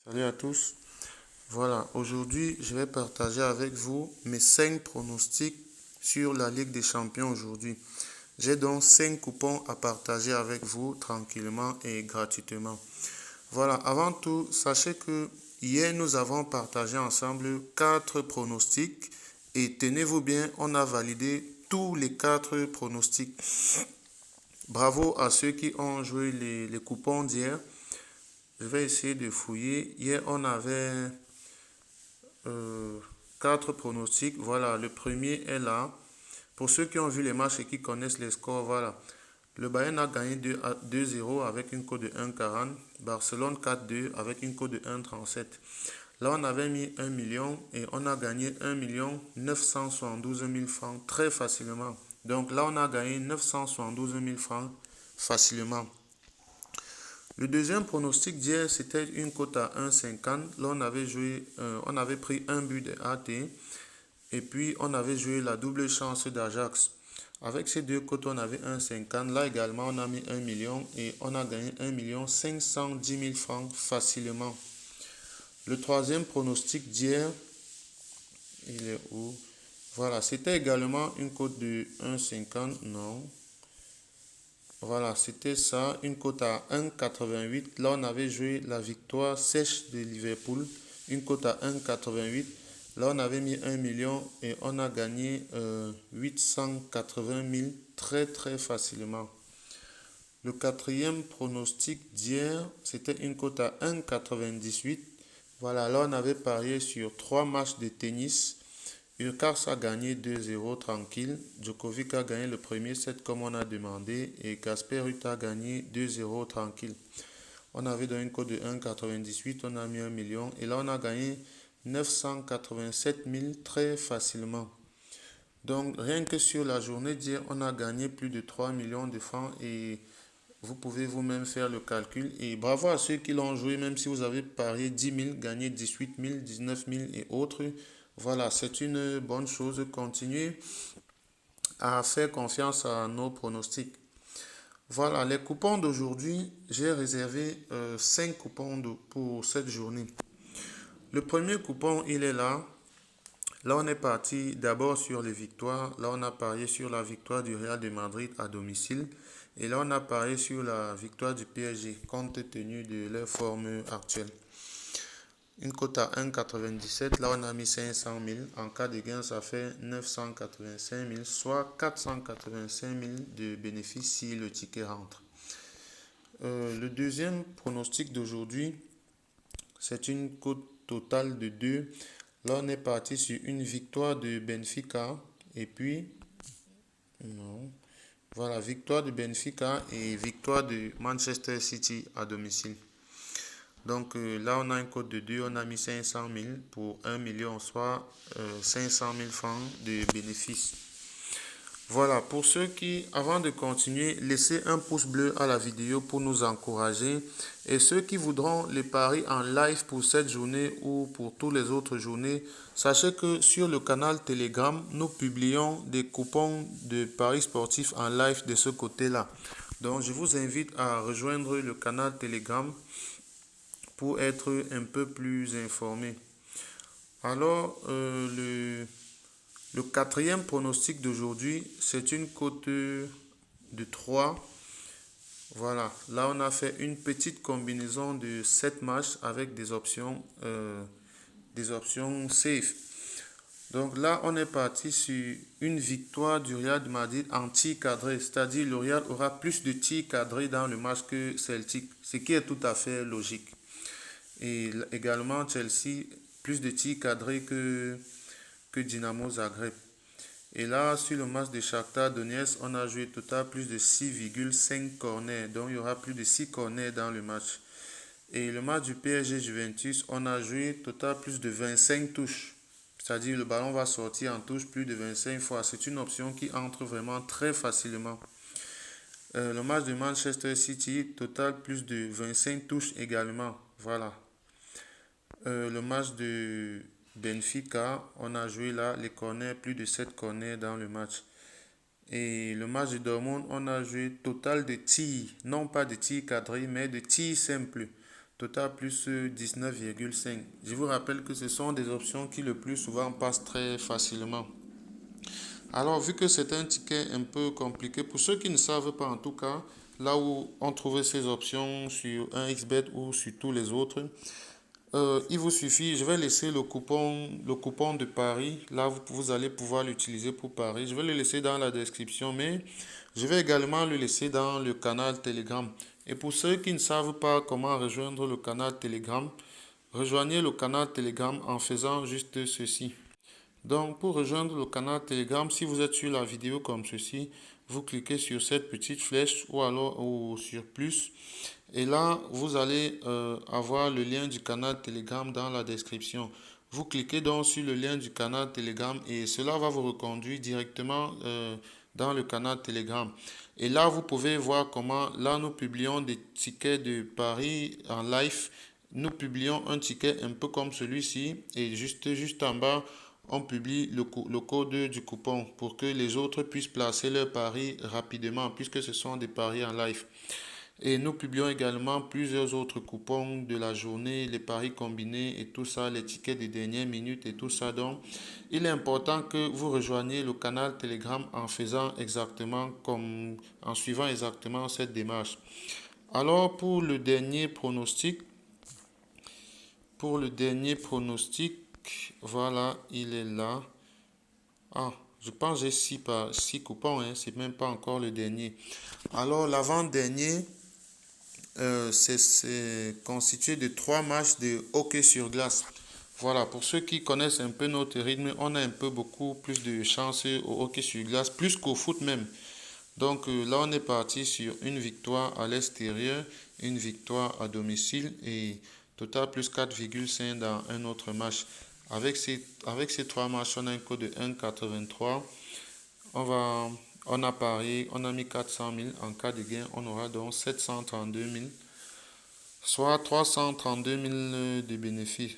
Salut à tous. Voilà, aujourd'hui, je vais partager avec vous mes 5 pronostics sur la Ligue des Champions aujourd'hui. J'ai donc 5 coupons à partager avec vous tranquillement et gratuitement. Voilà, avant tout, sachez que hier, nous avons partagé ensemble 4 pronostics et tenez-vous bien, on a validé tous les 4 pronostics. Bravo à ceux qui ont joué les coupons d'hier. Je vais essayer de fouiller. Hier, on avait 4 pronostics. Voilà, le premier est là. Pour ceux qui ont vu les matchs et qui connaissent les scores, voilà. Le Bayern a gagné 2-0 avec une cote de 1,40. Barcelone 4-2 avec une cote de 1,37. Là, on avait mis 1 million et on a gagné 1 972 000 francs très facilement. Donc là, on a gagné 972 000 francs facilement. Le deuxième pronostic d'hier, c'était une cote à 1,50. Là, on avait pris un but de AT et puis on avait joué la double chance d'Ajax. Avec ces deux cotes, on avait 1,50. Là également, on a mis 1 million et on a gagné 1 510 000 francs facilement. Le troisième pronostic d'hier, il est où? Voilà, c'était également une cote de 1,50. Non. Voilà, c'était ça, une cote à 1,88. Là, on avait joué la victoire sèche de Liverpool, une cote à 1,88. Là, on avait mis 1 million et on a gagné 880 000 très très facilement. Le quatrième pronostic d'hier, c'était une cote à 1,98. Voilà, là, on avait parié sur 3 matchs de tennis. Urkars a gagné 2-0 tranquille. Djokovic a gagné le premier set comme on a demandé. Et Casper Ruud a gagné 2-0 tranquille. On avait donné une cote de 1,98. On a mis 1 million. Et là, on a gagné 987 000 très facilement. Donc, rien que sur la journée d'hier, on a gagné plus de 3 millions de francs. Et vous pouvez vous-même faire le calcul. Et bravo à ceux qui l'ont joué, même si vous avez parié 10 000, gagné 18 000, 19 000 et autres. Voilà, c'est une bonne chose. Continuez à faire confiance à nos pronostics. Voilà, les coupons d'aujourd'hui, j'ai réservé 5 coupons pour cette journée. Le premier coupon, il est là. Là, on est parti d'abord sur les victoires. Là, on a parié sur la victoire du Real de Madrid à domicile. Et là, on a parié sur la victoire du PSG, compte tenu de leur forme actuelle. Une cote à 1,97. Là, on a mis 500 000. En cas de gain, ça fait 985 000, soit 485 000 de bénéfices si le ticket rentre. Le deuxième pronostic d'aujourd'hui, c'est une cote totale de 2. Là, on est parti sur une victoire de Benfica. Et puis, non. Voilà, victoire de Benfica et victoire de Manchester City à domicile. Donc là, on a un code de 2, on a mis 500 000 pour 1 million, soit 500 000 francs de bénéfice. Voilà, pour ceux qui, avant de continuer, laissez un pouce bleu à la vidéo pour nous encourager. Et ceux qui voudront les paris en live pour cette journée ou pour toutes les autres journées, sachez que sur le canal Telegram, nous publions des coupons de paris sportifs en live de ce côté-là. Donc, je vous invite à rejoindre le canal Telegram pour être un peu plus informé. Alors, le quatrième pronostic d'aujourd'hui, c'est une cote de 3. Voilà, là on a fait une petite combinaison de 7 matchs avec des options safe. Donc là, on est parti sur une victoire du Real de Madrid en tir cadré, c'est-à-dire le Real aura plus de tirs cadrés dans le match que Celtic, ce qui est tout à fait logique. Et également Chelsea, plus de tirs cadrés que Dynamo Zagreb. Et là, sur le match de Shakhtar Donetsk, on a joué total plus de 6,5 corners. Donc, il y aura plus de 6 corners dans le match. Et le match du PSG Juventus, on a joué total plus de 25 touches. C'est-à-dire, le ballon va sortir en touche plus de 25 fois. C'est une option qui entre vraiment très facilement. Le match de Manchester City, total plus de 25 touches également. Voilà. Le match de Benfica, on a joué là les corners, plus de 7 corners dans le match. Et le match de Dortmund, on a joué total de tirs, non pas de tirs cadrés, mais de tirs simples. Total plus 19,5. Je vous rappelle que ce sont des options qui le plus souvent passent très facilement. Alors, vu que c'est un ticket un peu compliqué, pour ceux qui ne savent pas en tout cas, là où on trouve ces options sur 1xBet ou sur tous les autres, il vous suffit, je vais laisser le coupon de Paris. Là, vous allez pouvoir l'utiliser pour Paris. Je vais le laisser dans la description, mais je vais également le laisser dans le canal Telegram. Et pour ceux qui ne savent pas comment rejoindre le canal Telegram, rejoignez le canal Telegram en faisant juste ceci. Donc, pour rejoindre le canal Telegram, si vous êtes sur la vidéo comme ceci, vous cliquez sur cette petite flèche ou sur plus. Et là, vous allez avoir le lien du canal Telegram dans la description. Vous cliquez donc sur le lien du canal Telegram et cela va vous reconduire directement dans le canal Telegram. Et là, vous pouvez voir comment, là, nous publions des tickets de paris en live. Nous publions un ticket un peu comme celui-ci et juste en bas, on publie le code du coupon pour que les autres puissent placer leurs paris rapidement puisque ce sont des paris en live. Et nous publions également plusieurs autres coupons de la journée, les paris combinés et tout ça, les tickets des dernières minutes et tout ça. Donc, il est important que vous rejoigniez le canal Telegram en faisant exactement comme, en suivant exactement cette démarche. Alors, pour le dernier pronostic, voilà, il est là. Ah, je pense que j'ai 6 coupons, hein, c'est même pas encore le dernier. Alors, l'avant-dernier, c'est constitué de 3 matchs de hockey sur glace. Voilà, pour ceux qui connaissent un peu notre rythme, on a un peu beaucoup plus de chance au hockey sur glace, plus qu'au foot même. Donc là, on est parti sur une victoire à l'extérieur, une victoire à domicile et total plus 4,5 dans un autre match. Avec ces 3 matchs, on a un code de 1,83. On a parié, on a mis 400 000. En cas de gain, on aura donc 732 000, soit 332 000 de bénéfices.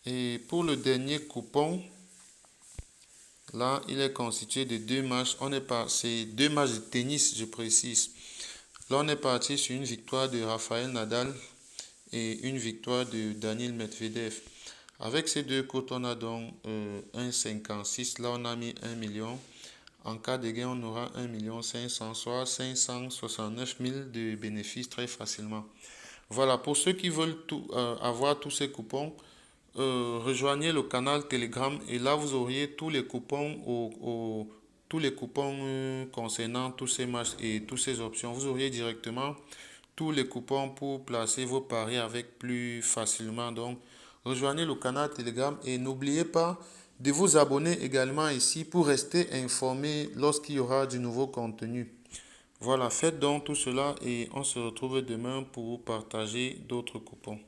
Et pour le dernier coupon, là, il est constitué de 2 matchs. C'est 2 matchs de tennis, je précise. Là, on est parti sur une victoire de Rafael Nadal et une victoire de Daniil Medvedev. Avec ces deux cotes, on a donc 1,56. Là, on a mis 1 million. En cas de gain, on aura 1,5 million, soit 569 000 de bénéfices très facilement. Voilà, pour ceux qui veulent avoir tous ces coupons, rejoignez le canal Telegram et là, vous auriez tous les coupons concernant tous ces matchs et toutes ces options. Vous auriez directement tous les coupons pour placer vos paris avec plus facilement. Donc, rejoignez le canal Telegram et n'oubliez pas de vous abonner également ici pour rester informé lorsqu'il y aura du nouveau contenu. Voilà, faites donc tout cela et on se retrouve demain pour partager d'autres coupons.